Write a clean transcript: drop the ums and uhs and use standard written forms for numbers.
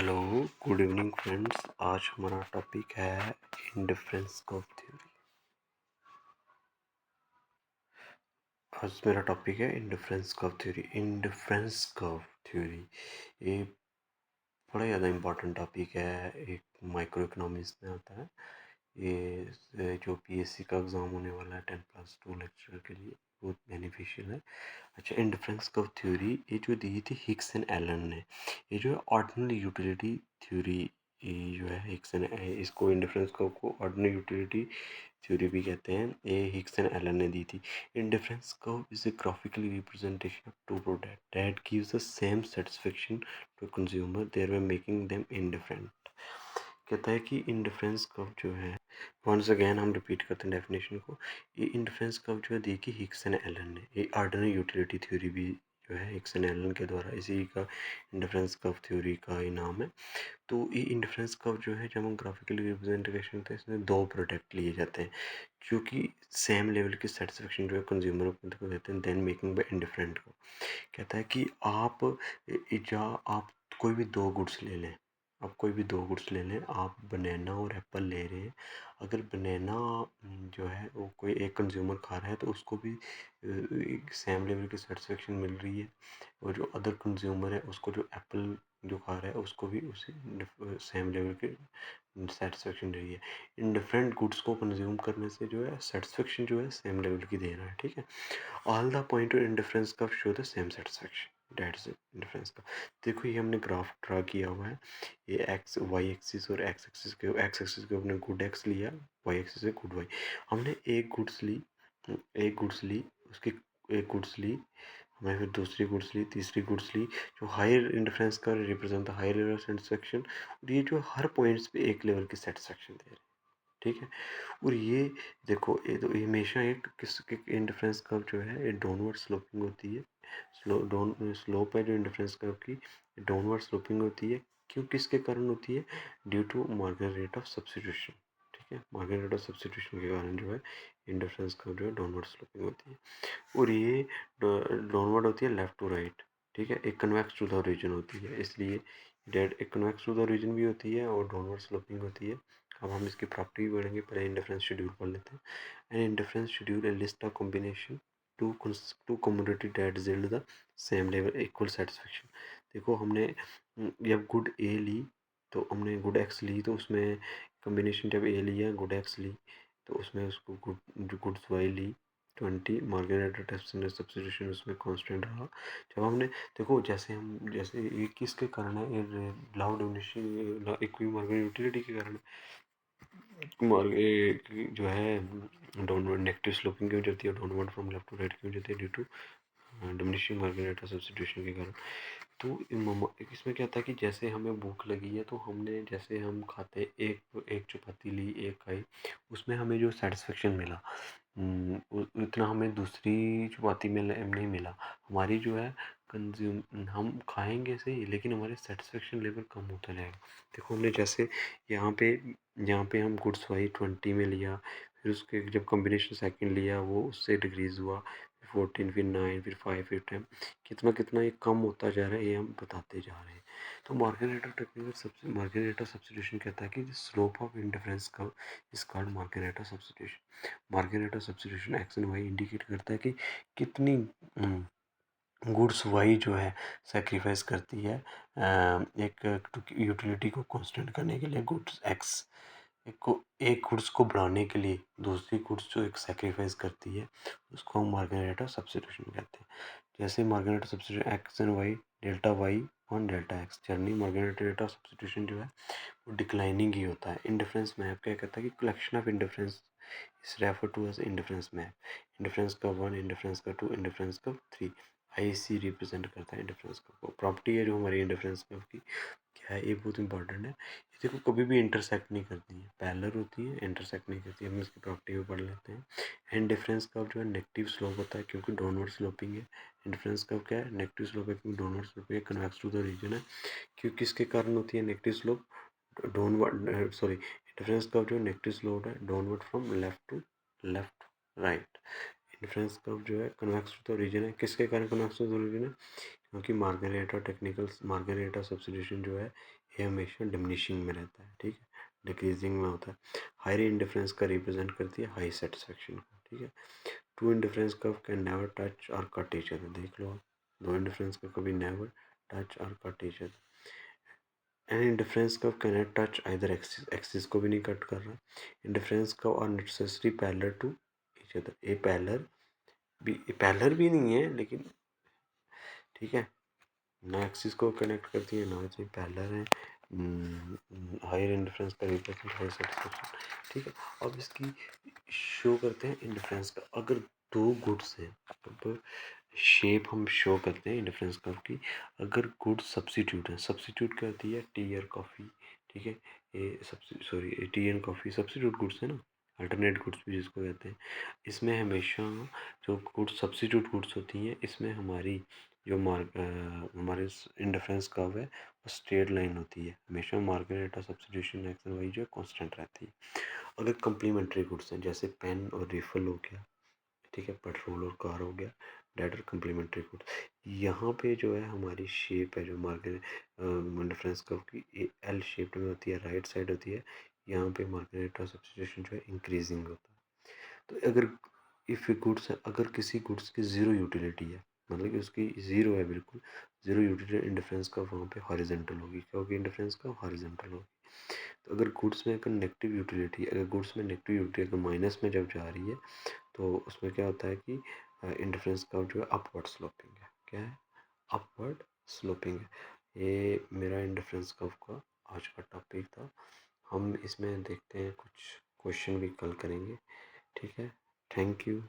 Hello, good evening friends. आज हमारा topic है इंडिफरेंस कर्व थ्योरी। आज मेरा टॉपिक है indifference curve theory. Indifference curve theory ये बड़ा ज़्यादा इम्पोर्टेंट टॉपिक है, एक माइक्रो इकोनॉमिक्स में आता है। ये जो पीएससी का एग्ज़ाम होने वाला है 10+2 लेक्चर के लिए बहुत बेनिफिशियल है। अच्छा, इंडिफरेंस कर्व थ्योरी ये जो दी थी हिक्स एंड एलन ने, ये जो है ऑर्डिनरी यूटिलिटी थ्योरी, ये जो है हिक्स एंड इसको इंडिफरेंस कर्व को ऑर्डिनरी यूटिलिटी थ्योरी भी कहते हैं। ये हिक्स एंड एलन ने दी थी। Indifference curve is a graphically representation of two product that gives the same satisfaction to consumer there making them indifferent. कहता है कि इंडिफरेंस कर्व जो है, वंस अगेन हम रिपीट करते हैं डेफिनेशन को। ये इंडिफरेंस कर्व जो है दी कि हिक्स एंड एलन ने, ये ऑर्डिनरी यूटिलिटी थ्योरी भी जो है हिक्स एंड एलन के द्वारा, इसी का इंडिफरेंस कर्व थ्योरी का ही नाम है। तो ये इंडिफरेंस कर्व जो है, जब हम ग्राफिकली रिप्रेजेंटेशन होता है, इसमें दो प्रोडक्ट लिए जाते हैं जो कि सेम लेवल की सेटिस्फेक्शन जो है कंज्यूमर को देते हैं, देन मेकिंग बाय इंडिफरेंट को। कहता है कि आप कोई भी दो गुड्स ले लें, आप कोई भी दो गुड्स ले लें, आप बनाना और एप्पल ले रहे हैं। अगर बनाना जो है वो कोई एक कंज्यूमर खा रहा है तो उसको भी एक सेम लेवल की सेटिस्फेक्शन मिल रही है, और जो अदर कंज्यूमर है उसको जो एप्पल जो खा रहा है उसको भी उसी सेम लेवल की सेटिस्फेक्शन रही है। इन डिफरेंट गुड्स को कंज्यूम करने से जो है सेटिस्फेक्शन जो है सेम लेवल की दे रहा है, ठीक है। All the point of indifference curve show the same satisfaction, that's indifference curve. देखो ये हमने ग्राफ ड्रा किया हुआ है, ये एक्स वाई एक्सिस और एक्स एक्सिस के हमने गुड एक्स लिया, वाई एक्सिस से गुड वाई। हमने एक गुड्स ली, उसकी एक गुड्स ली, हमने फिर दूसरी गुड्स ली, तीसरी गुड्स ली, जो हायर इंडिफरेंस का represent the higher level satisfaction, और ये जो हर पॉइंट्स पे एक लेवल की सेटिस्फेक्शन दे रहे हैं, ठीक है। और ये देखो, ये तो ये हमेशा एक इंडिफरेंस कर्व जो है ये डाउनवर्ड स्लोपिंग होती है। स्लोप है जो इंडिफरेंस कर्व की, डाउनवर्ड स्लोपिंग होती है। क्यों, किसके कारण होती है? Due to marginal rate of substitution, ठीक है। मार्जिनल रेट ऑफ सब्स्टिट्यूशन के कारण जो है इंडिफरेंस कर्व जो है डाउनवर्ड स्लोपिंग होती है। और ये डाउनवर्ड होती है लेफ्ट टू राइट, ठीक है। एक कन्वेक्स टू द रीजन होती है, इसलिए डेट एक कन्वेक्स टू द रीजन भी होती है और डाउनवर्ड स्लोपिंग होती है। अब हम इसकी प्रॉपर्टी भी पढ़ेंगे, पहले इंडिफरेंस शेड्यूल पढ़ लेते हैं। An indifference schedule a list of combination two commodity that yield the same level equal satisfaction. देखो हमने जब गुड ए ली, तो हमने गुड एक्स ली, तो उसमें कॉम्बिनेशन जब ए लिया, गुड एक्स ली, तो उसमें उसको गुड्स वाई ली 20, मार्जिनल सब्स्टिट्यूशन उसमें कांस्टेंट रहा। जब हमने देखो, जैसे ये किसके कारण है, ये loud diminishing equi marginal utility के कारण जो है डाउनवर्ड नेगेटिव स्लोपिंग की वजह होती है, downward from left to right की वजह होती है, due to diminishing marginal substitution के कारण। तो इसमें क्या था कि जैसे हमें भूख लगी है, तो हमने जैसे हम खाते एक एक चपाती ली, एक खाई, उसमें हमें जो सेटिस्फेक्शन मिला उतना हमें दूसरी चपाती में नहीं मिला। हमारी जो है कंज्यूम हम खाएंगे सही, लेकिन हमारे सेटिस्फेक्शन लेवल कम होता जाएगा। देखो हमने जैसे यहाँ पे यहाँ पे हम गुड्स वाई 20 में लिया, फिर उसके जब कॉम्बिनेशन सेकंड लिया वो उससे डिक्रीज़ हुआ, 14, फिर 9, फिर 5, फिर 10, कितना कितना ये कम होता जा रहा है, ये हम बताते जा रहे हैं। तो मार्जिनल रेट ऑफ सब्स्टिट्यूशन कहता है कि slope of indifference curve is called marginal rate of substitution. Marginal rate of substitution X and Y indicate करता है कि कितनी गुड्स वाई जो है सेक्रीफाइस करती है एक यूटिलिटी को कांस्टेंट करने के लिए। गुड्स एक्स एक गुड्स को बढ़ाने के लिए दूसरी गुड्स जो एक सेक्रीफाइस करती है, उसको हम मार्जिनल रेट ऑफ सब्स्टिट्यूशन कहते हैं। जैसे marginal rate of substitution X and Y, delta Y on delta X, journey marginal rate of substitution जो है वो डिक्लाइनिंग ही होता है। इंडिफरेंस मैप क्या कहता है कि collection of indifference is refer to as indifference map. Indifference का 1, इंडिफरेंस का 2, इंडिफरेंस का 3, IC रिप्रेजेंट करता है इंडिफरेंस कर्व को। प्रॉपर्टी है जो हमारी इंडिफरेंस कर्व की, क्या है, ये बहुत इंपॉर्टेंट है। ये देखो कभी भी इंटरसेक्ट नहीं करती है, पैरेलल होती है, इंटरसेक्ट नहीं करती है। हम इसकी प्रॉपर्टी भी पढ़ लेते हैं। एंड डिफरेंस कर्व जो है नेगेटिव स्लोप होता है, क्योंकि डाउनवर्ड स्लोपिंग है। इंडिफरेंस कर्व क्या है, नेगेटिव स्लोप है, क्योंकि डाउनवर्ड स्लोपिंग है, कन्वेक्स टू द रीजन है। क्यों, किसके कारण होती है negative slope? Downward sorry, indifference curve जो नेगेटिव स्लोप है, downward from left to left right. Indifference curve जो है कन्वेक्स टू द रीजन है, किसके कारण कन्वेक्स टू द रीजन है? क्योंकि मार्गरेटा सब्स्टिट्यूशन जो है ये हमेशा डिमिनिशिंग में रहता है, ठीक है, डिक्रीजिंग में होता है। हायर इंडिफरेंस का रिप्रेजेंट करती है हाई सेटिस्फेक्शन को, ठीक है। Two indifference curve can never touch और कट ईच अदर, देख लो आप, दो इंडिफरेंस कर्व कभी नेवर टच और cut each other. An indifference curve can not touch either axis, axis को भी नहीं कट कर रहा। Indifference curve are necessary parallel to each other, ये पैरेलल भी नहीं है लेकिन, ठीक है, ना एक्सिस को कनेक्ट करती है ना ही पैरेलल है। हायर इंडिफरेंस का रिप्रेजेंट हाई सेटिस्फेक्शन, ठीक है। अब इसकी शो करते हैं इंडिफरेंस का, अगर दो गुड्स हैं तो शेप हम शो करते हैं इंडिफरेंस कर्व की। अगर गुड्स सब्स्टिट्यूट है, सब्स्टिट्यूट क्या होती है, टी और कॉफ़ी, ठीक है, ये sorry T and coffee substitute goods है ना, अल्टरनेट गुड्स भी जिसको कहते हैं। इसमें हमेशा जो गुड्स सब्स्टिट्यूट गुड्स होती हैं, इसमें हमारी जो हमारे इंडिफरेंस कर्व है वो स्ट्रेट लाइन होती है हमेशा। Marginal rate substitution X and Y जो है कांस्टेंट रहती है। अगर कम्प्लीमेंट्री गुड्स हैं जैसे पेन और रिफल हो गया, ठीक है, पेट्रोल और कार हो गया, डेट आर कम्प्लीमेंट्री गुड्स। यहाँ पे जो है हमारी शेप है जो मार्केट डिफरेंस कर्व की एल शेप में होती है, राइट साइड होती है। यहाँ पे मार्केट सब्स्टिट्यूशन जो है इंक्रीजिंग होता है। तो अगर इफ़ गुड्स है, अगर किसी गुड्स की ज़ीरो यूटिलिटी है, मतलब कि उसकी ज़ीरो है, बिल्कुल ज़ीरो यूटिलिटी, इंडिफरेंस कर्व वहाँ पे हॉरिजॉन्टल होगी। क्या होगी इंडिफरेंस कर्व? हॉरिजॉन्टल होगी। तो अगर गुड्स में अगर नेगेटिव यूटिलिटी, अगर गुड्स में नेगेटिव यूटिलिटी अगर माइनस में जब जा रही है तो उसमें क्या होता है कि इंडिफरेंस कर्व जो है अपवर्ड स्लोपिंग है। क्या है? अपवर्ड स्लोपिंग है। ये मेरा इंडिफरेंस कर्व का आज का टॉपिक था। हम इसमें देखते हैं कुछ क्वेश्चन भी कल करेंगे, ठीक है। Thank you.